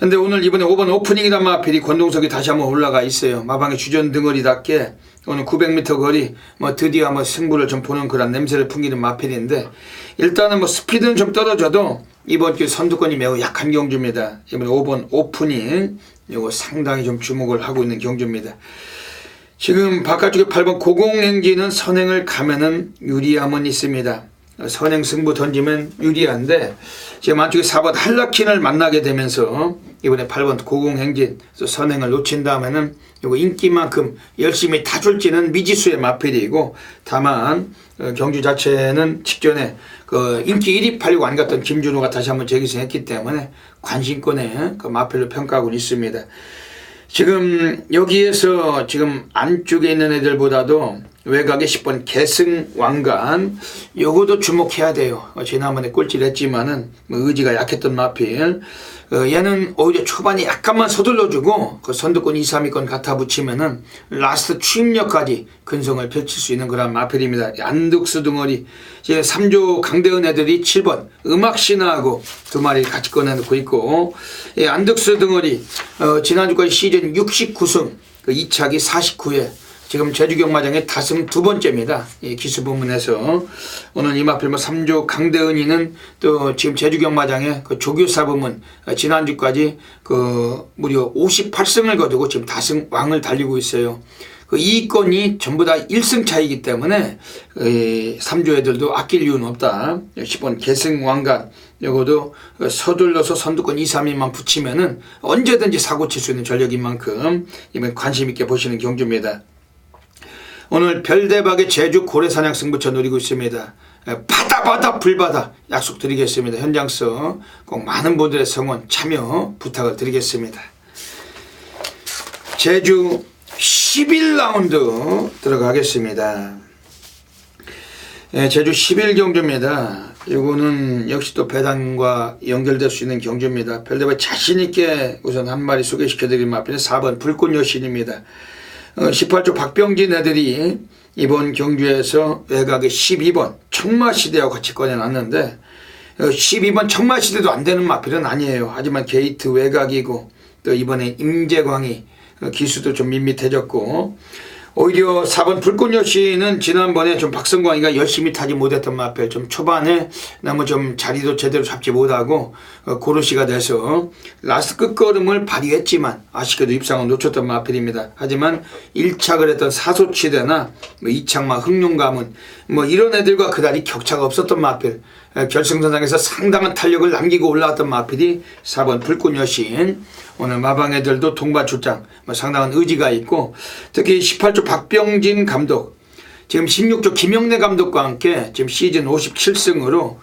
Speaker 1: 근데 오늘 이번에 5번 오프닝이란 마필이 권동석이 다시 한번 올라가 있어요. 마방의 주전 덩어리답게 오늘 900m 거리 드디어 한번 승부를 좀 보는 그런 냄새를 풍기는 마필인데, 일단은 스피드는 좀 떨어져도 이번 주 선두권이 매우 약한 경주입니다. 이번에 5번 오프닝 이거 상당히 좀 주목을 하고 있는 경주입니다. 지금 바깥쪽에 8번 고공행진은 선행을 가면은 유리함은 있습니다. 선행 승부 던지면 유리한데, 지금 안쪽에 4번 한라킨을 만나게 되면서 이번에 8번 고공행진 선행을 놓친 다음에는 이거 인기만큼 열심히 타줄지는 미지수의 마필이고, 다만 경주 자체는 직전에 인기 1위 팔리고 안 갔던 김준호가 다시 한번 재기승했기 때문에 관심권에 마필로 평가하고 있습니다. 지금 여기에서 지금 안쪽에 있는 애들보다도 외곽에 10번 계승왕관 요거도 주목해야 돼요. 지난번에 꼴찌를 했지만은 의지가 약했던 마필, 얘는 오히려 초반에 약간만 서둘러주고 선두권 2, 3위권 갖다 붙이면은 라스트 추임력까지 근성을 펼칠 수 있는 그런 마필입니다. 안덕수 덩어리 지금 3조 강대은 애들이 7번 음악신화하고 두 마리 같이 꺼내놓고 있고, 안덕수 덩어리 지난주까지 시즌 69승 2차기 49회 지금 제주경마장의 다승 두 번째입니다. 이 기수 부문에서 오늘 이 마필 3조 강대은이는 또 지금 제주경마장의 조교사 부문 지난주까지 무려 58승을 거두고 지금 다승 왕을 달리고 있어요. 이 건이 전부 다 1승 차이기 때문에 3조 애들도 아낄 이유는 없다. 10번 계승왕관 요거도 서둘러서 선두권 2, 3위만 붙이면은 언제든지 사고 칠 수 있는 전력인 만큼 이번 관심 있게 보시는 경주입니다. 오늘 별대박의 제주 고래사냥 승부처 노리고 있습니다. 바다 불바다 약속드리겠습니다. 현장서 꼭 많은 분들의 성원 참여 부탁을 드리겠습니다. 제주 11라운드 들어가겠습니다. 제주 11경주입니다. 이거는 역시 또 배당과 연결될 수 있는 경주입니다. 별대박 자신있게 우선 한 마리 소개시켜드린 마필은 4번 불꽃여신입니다. 18조 박병진 애들이 이번 경주에서 외곽에 12번 청마시대하고 같이 꺼내놨는데, 12번 청마시대도 안 되는 마필은 아니에요. 하지만 게이트 외곽이고 또 이번에 임재광이 기수도 좀 밋밋해졌고, 오히려 4번 불꽃여신은 지난번에 좀 박성광이가 열심히 타지 못했던 마필, 좀 초반에 너무 좀 자리도 제대로 잡지 못하고 고르시가 돼서 라스트 끝걸음을 발휘했지만 아쉽게도 입상을 놓쳤던 마필입니다. 하지만 1착을 했던 사소치대나 2착마 흥룡가문 이런 애들과 그다리 격차가 없었던 마필, 결승선상에서 상당한 탄력을 남기고 올라왔던 마필이 4번 불꽃여신. 오늘 마방 애들도 동반 출장 상당한 의지가 있고, 특히 18조 박병진 감독, 지금 16조 김영래 감독과 함께 지금 시즌 57승으로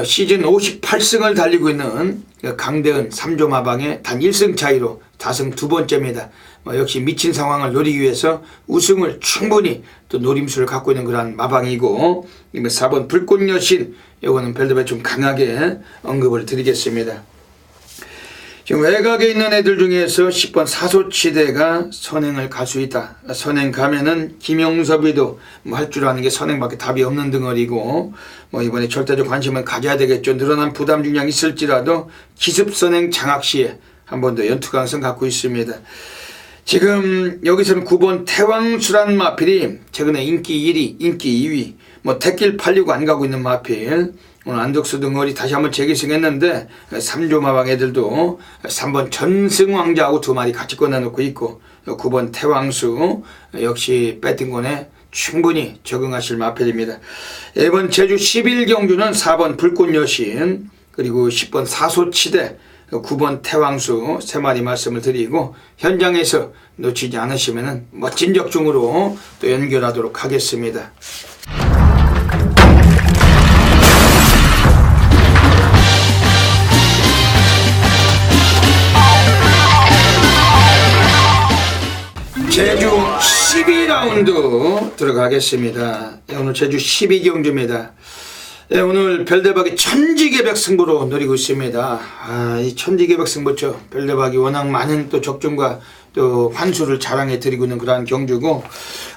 Speaker 1: 시즌 58승을 달리고 있는 강대은 3조 마방의 단 1승 차이로 다승 두 번째입니다. 역시 미친 상황을 노리기 위해서 우승을 충분히 또 노림수를 갖고 있는 그런 마방이고, 4번 불꽃여신 이거는 별도의 좀 강하게 언급을 드리겠습니다. 지금 외곽에 있는 애들 중에서 10번 사소치대가 선행을 갈 수 있다. 선행 가면은 김영섭이도 할 줄 아는 게 선행밖에 답이 없는 덩어리고, 이번에 절대적 관심을 가져야 되겠죠. 늘어난 부담 중량이 있을지라도 기습선행 장학시에 한 번 더 연투 가능성 갖고 있습니다. 지금 여기서는 9번 태왕수란 마필이 최근에 인기 1위, 인기 2위, 택길 팔리고 안 가고 있는 마필. 오늘 안덕수 덩어리 다시 한번 재기승했는데 3조 마방 애들도 3번 전승왕자하고 두 마리 같이 꺼내놓고 있고, 9번 태왕수 역시 배팅권에 충분히 적응하실 마필입니다. 이번 제주 11경주는 4번 불꽃여신 그리고 10번 사소치대 9번 태왕수 세 마리 말씀을 드리고, 현장에서 놓치지 않으시면 멋진 적중으로 또 연결하도록 하겠습니다. 제주 12라운드 들어가겠습니다. 오늘 제주 12경주입니다. 네, 오늘 별대박이 천지개벽 승부로 노리고 있습니다. 이 천지개벽 승부죠. 별대박이 워낙 많은 또 적중과 또 환수를 자랑해 드리고 있는 그러한 경주고,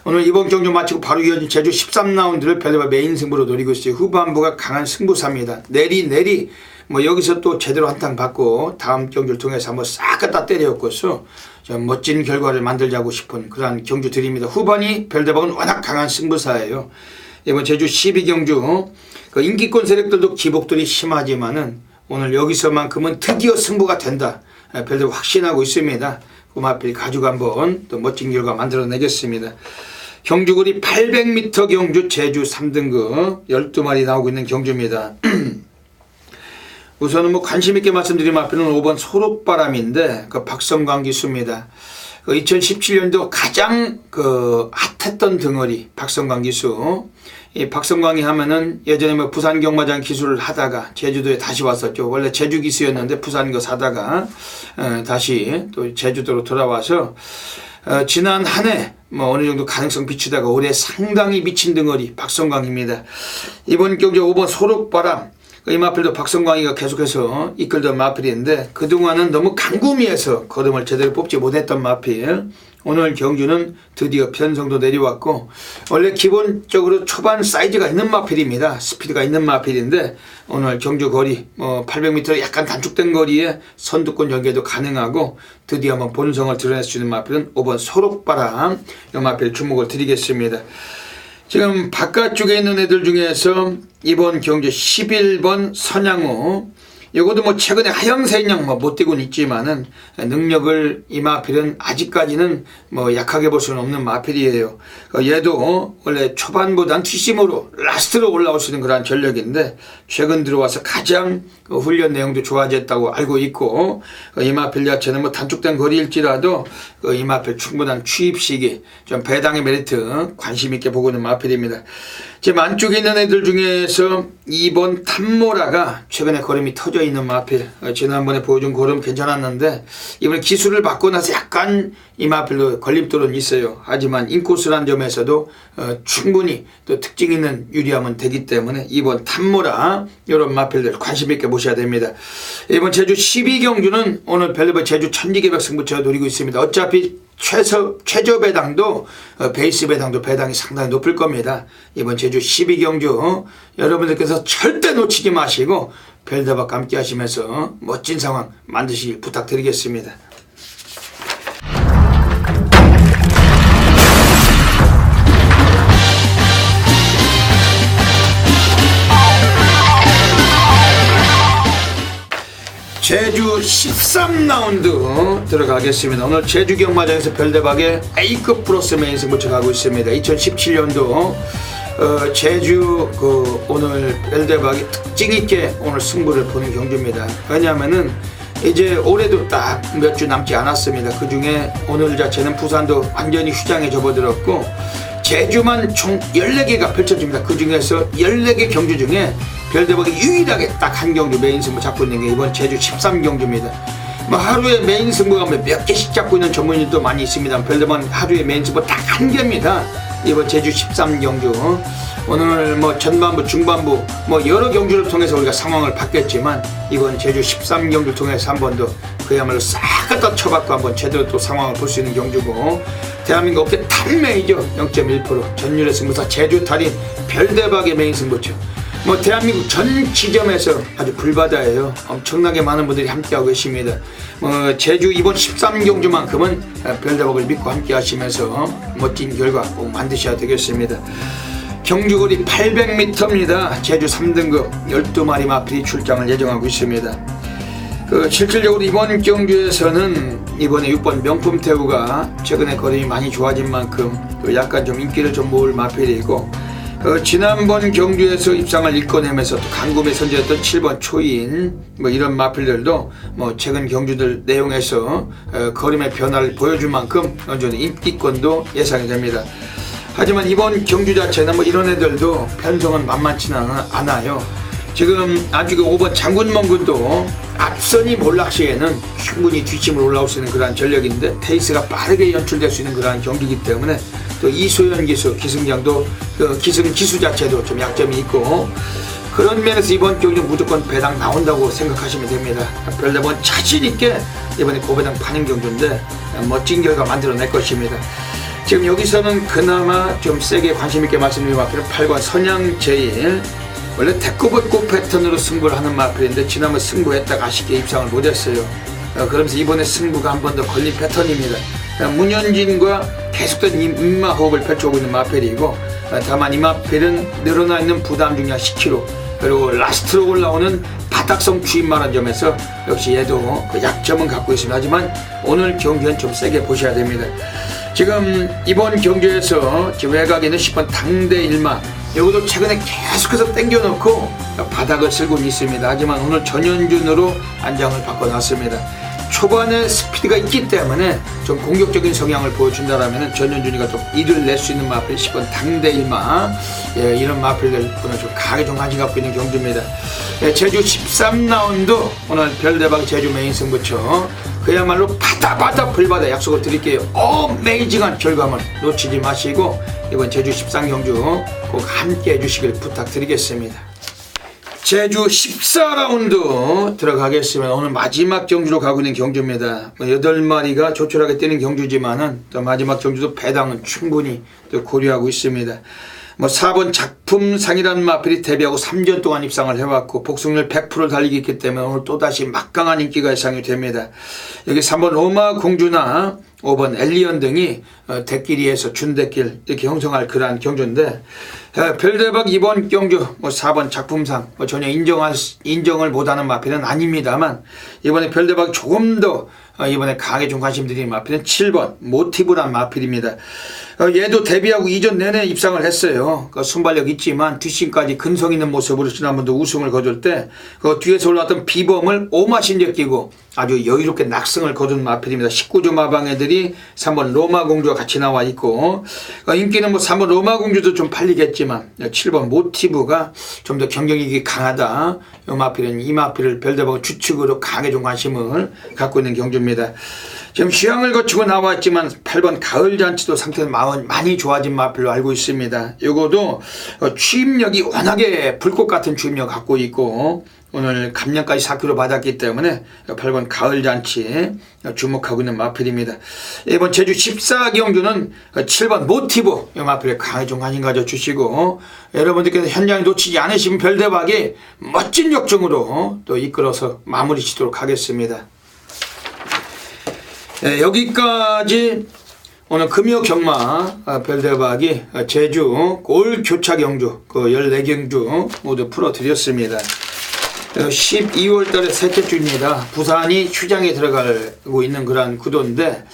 Speaker 1: 오늘 이번 경주 마치고 바로 이어진 제주 13라운드를 별대박 메인 승부로 노리고 있어요. 후반부가 강한 승부사입니다. 내리 뭐 여기서 또 제대로 한탕 받고 다음 경주를 통해서 한번 싹 갖다 때려놓고서 멋진 결과를 만들자고 싶은 그러한 경주 드립니다. 후반이 별대박은 워낙 강한 승부사예요. 이번 제주 12경주 그 인기권 세력들도 기복들이 심하지만은 오늘 여기서만큼은 드디어 승부가 된다. 별대박 확신하고 있습니다. 고마필 가지고 한번 또 멋진 결과 만들어내겠습니다. 경주거리 800m 경주 제주 3등급 12마리 나오고 있는 경주입니다. 우선은 뭐 관심있게 말씀드리면 앞에는 5번 소록바람인데 그 박성광 기수입니다. 그 2017년도 가장 그 핫했던 등어리 박성광 기수. 이 박성광이 하면은 예전에 뭐 부산 경마장 기수를 하다가 제주도에 다시 왔었죠. 원래 제주 기수였는데 부산 거 사다가 다시 또 제주도로 돌아와서 지난 한 해 뭐 어느 정도 가능성 비추다가 올해 상당히 미친 등어리 박성광입니다. 이번 경주 5번 소록바람 이 마필도 박성광이가 계속해서 이끌던 마필인데 그동안은 너무 강구미에서 걸음을 제대로 뽑지 못했던 마필. 오늘 경주는 드디어 편성도 내려왔고, 원래 기본적으로 초반 사이즈가 있는 마필입니다. 스피드가 있는 마필인데 오늘 경주 거리 800m 약간 단축된 거리에 선두권 연계도 가능하고 드디어 한번 본성을 드러낼 수 있는 마필은 5번 소록바람 이 마필 주목을 드리겠습니다. 지금 바깥쪽에 있는 애들 중에서 이번 경주 11번 선양호, 이것도 뭐 최근에 하영세 인형 못 뛰고는 있지만은 능력을 이 마필은 아직까지는 뭐 약하게 볼 수는 없는 마필이에요. 얘도 원래 초반보단 뒷심으로 라스트로 올라올 수 있는 그런 전력인데 최근 들어와서 가장 훈련 내용도 좋아졌다고 알고 있고, 이 마필 자체는 뭐 단축된 거리일지라도 이 마필 충분한 취입 시기, 좀 배당의 메리트 관심 있게 보고 있는 마필입니다. 지금 안쪽에 있는 애들 중에서 2번 탐모라가 최근에 걸음이 터져 있는 마필. 지난번에 보여준 걸음 괜찮았는데 이번에 기술을 받고 나서 약간 이 마필도 걸림돌은 있어요. 하지만 인코스란 점에서도 충분히 또 특징 있는 유리함은 되기 때문에 2번 탐모라 이런 마필들 관심 있게 보셔야 됩니다. 이번 제주 12경주는 오늘 별대박 제주 천지개벽 승부처 노리고 있습니다. 어차피 최저 배당도 베이스 배당도 배당이 상당히 높을 겁니다. 이번 제주 12경주 여러분들께서 절대 놓치지 마시고 별대박과 함께 하시면서 멋진 상황 만드시길 부탁드리겠습니다. 제주 13라운드 들어가겠습니다. 오늘 제주 경마장에서 별대박의 A급 플러스 메인 승부처 가고 있습니다. 2017년도 제주 오늘 별대박이 특징 있게 오늘 승부를 보는 경주입니다. 왜냐하면은 이제 올해도 딱 몇 주 남지 않았습니다. 그 중에 오늘 자체는 부산도 완전히 휴장에 접어들었고 제주만 총 14개가 펼쳐집니다. 그 중에서 14개 경주 중에 별대박이 유일하게 딱 한 경주 메인 승부 잡고 있는 게 이번 제주 13경주입니다. 뭐 하루에 메인 승부가 몇 개씩 잡고 있는 전문인도 많이 있습니다. 별대박은 하루에 메인 승부 딱 한 개입니다. 이번 제주 13경주 오늘 뭐 전반부 중반부 뭐 여러 경주를 통해서 우리가 상황을 봤겠지만 이번 제주 13경주를 통해서 한 번 더 그야말로 싹 갖다 쳐갖고 한번 제대로 또 상황을 볼 수 있는 경주고, 대한민국 업계 탑메이저 0.1% 전율의 승부사 제주 달인 별대박의 메인 승부처. 뭐 대한민국 전 지점에서 아주 불바다예요. 엄청나게 많은 분들이 함께하고 계십니다. 제주 이번 13경주만큼은 별대박을 믿고 함께 하시면서 멋진 결과 꼭 만드셔야 되겠습니다. 경주거리 800m입니다. 제주 3등급 12마리 마필이 출장을 예정하고 있습니다. 실질적으로 이번 경주에서는 이번에 6번 명품태우가 최근에 걸음이 많이 좋아진 만큼 또 약간 좀 인기를 좀 모을 마필이고, 지난번 경주에서 입상을 이끌어내면서 또 강금에 선제했던 7번 초인 뭐 이런 마필들도 뭐 최근 경주들 내용에서 걸음의 변화를 보여줄 만큼 여전히 인기권도 예상이 됩니다. 하지만 이번 경주 자체는 뭐 이런 애들도 편성은 만만치는 않아요. 지금 안쪽에 5번 장군멍군도 앞선이 몰락시에는 충분히 뒷심으로 올라올 수 있는 그러한 전력인데 페이스가 빠르게 연출될 수 있는 그러한 경기이기 때문에 또 이소연 기수 기승장도 기승 기수 자체도 좀 약점이 있고, 그런 면에서 이번 경기 무조건 배당 나온다고 생각하시면 됩니다. 별대박은 자신있게 이번에 고배당 파는 경주인데 멋진 결과 만들어낼 것입니다. 지금 여기서는 그나마 좀 세게 관심있게 말씀드린 마필은 8번 선양제일, 원래 대꾸벗고 패턴으로 승부를 하는 마필인데 지난번 승부했다가 아쉽게 입상을 못했어요. 그러면서 이번에 승부가 한 번 더 걸린 패턴입니다. 문현진과 계속된 인마호흡을 펼쳐오고 있는 마필이고, 다만 이 마필은 늘어나 있는 부담 중량 10kg, 그리고 라스트로 올라오는 바닥성 주입만한 점에서 역시 얘도 그 약점은 갖고 있습니다. 하지만 오늘 경기는 좀 세게 보셔야 됩니다. 지금 이번 경기에서 외곽에 있는 10번 당대일마, 이것도 최근에 계속해서 땡겨놓고 바닥을 쓸고 있습니다. 하지만 오늘 전현준으로 안장을 바꿔놨습니다. 초반에 스피드가 있기 때문에 좀 공격적인 성향을 보여준다라면 전현준이가 좀 이를 낼 수 있는 마필 10번 당대일마, 이런 마필들 오늘 좀 강하게 좀 관심 갖고 있는 경주입니다. 제주 13라운드 오늘 별대박 제주 메인 승부처, 그야말로 바다 불바다 약속을 드릴게요. 어메이징한 결과물 놓치지 마시고 이번 제주 13경주 꼭 함께 해주시길 부탁드리겠습니다. 제주 14라운드 들어가겠습니다. 오늘 마지막 경주로 가고 있는 경주입니다. 8마리가 조촐하게 뛰는 경주지만은 또 마지막 경주도 배당은 충분히 또 고려하고 있습니다. 4번 작품상이라는 마필이 데뷔하고 3전 동안 입상을 해왔고 복승률 100% 달리기 있기 때문에 오늘 또다시 막강한 인기가 예상이 됩니다. 여기 3번 로마 공주나 5번 엘리언 등이 대끼리에서 준대길 이렇게 형성할 그러한 경주인데, 별대박 이번 경주 4번 작품상 전혀 인정을 못하는 마필은 아닙니다만, 이번에 별대박 조금 더 이번에 강하게 좀 관심 드리는 마필은 7번 모티브란 마필입니다. 얘도 데뷔하고 이전 내내 입상을 했어요. 순발력 있지만 뒷심까지 근성 있는 모습으로 지난번도 우승을 거둘 때 그 뒤에서 올라왔던 비범을 오마신제 끼고 아주 여유롭게 낙승을 거둔 마필입니다. 19조 마방 애들이 3번 로마공주와 같이 나와 있고, 인기는 3번 로마공주도 좀 팔리겠지만 7번 모티브가 좀 더 경쟁력이 강하다. 이 마필은 이 마필을 별대박 주축으로 강하게 좀 관심을 갖고 있는 경주입니다. 지금 휴양을 거치고 나왔지만 8번 가을잔치도 상태는 많이 좋아진 마필로 알고 있습니다. 이거도 추임력이 워낙에 불꽃 같은 추임력 갖고 있고 오늘 감량까지 4kg 받았기 때문에 8번 가을잔치 주목하고 있는 마필입니다. 이번 제주 14경주는 7번 모티브 이 마필에 강하게 좀 관심 가져주시고, 여러분들께서 현장에 놓치지 않으시면 별대박이 멋진 역정으로 또 이끌어서 마무리 짓도록 하겠습니다. 여기까지 오늘 금요 경마 별대박이 제주 올 교차 경주 그 14경주 모두 풀어드렸습니다. 12월 달에 셋째 주입니다. 부산이 휴장에 들어가고 있는 그러한 구도인데,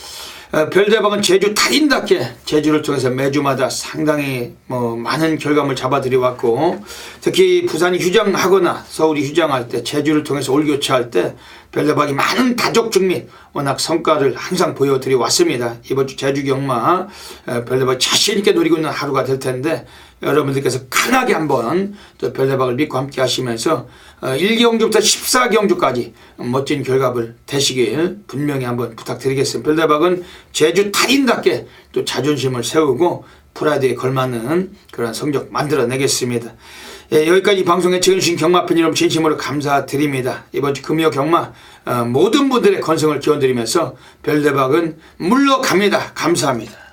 Speaker 1: 별대박은 제주 달인답게 제주를 통해서 매주마다 상당히 많은 결과물 잡아들여 왔고, 특히 부산이 휴장하거나 서울이 휴장할 때 제주를 통해서 올교차할 때 별대박이 많은 다족증 및 워낙 성과를 항상 보여드려 왔습니다. 이번 주 제주 경마 별대박 자신있게 노리고 있는 하루가 될 텐데, 여러분들께서 강하게 한번 또 별대박을 믿고 함께 하시면서 1경주부터 14경주까지 멋진 결과물 되시길 분명히 한번 부탁드리겠습니다. 별대박은 제주 달인답게 또 자존심을 세우고 프라이드에 걸맞는 그런 성적 만들어내겠습니다. 여기까지 방송에 책임지신 경마팬 여러분 진심으로 감사드립니다. 이번 주 금요 경마 모든 분들의 건승을 기원드리면서 별대박은 물러갑니다. 감사합니다.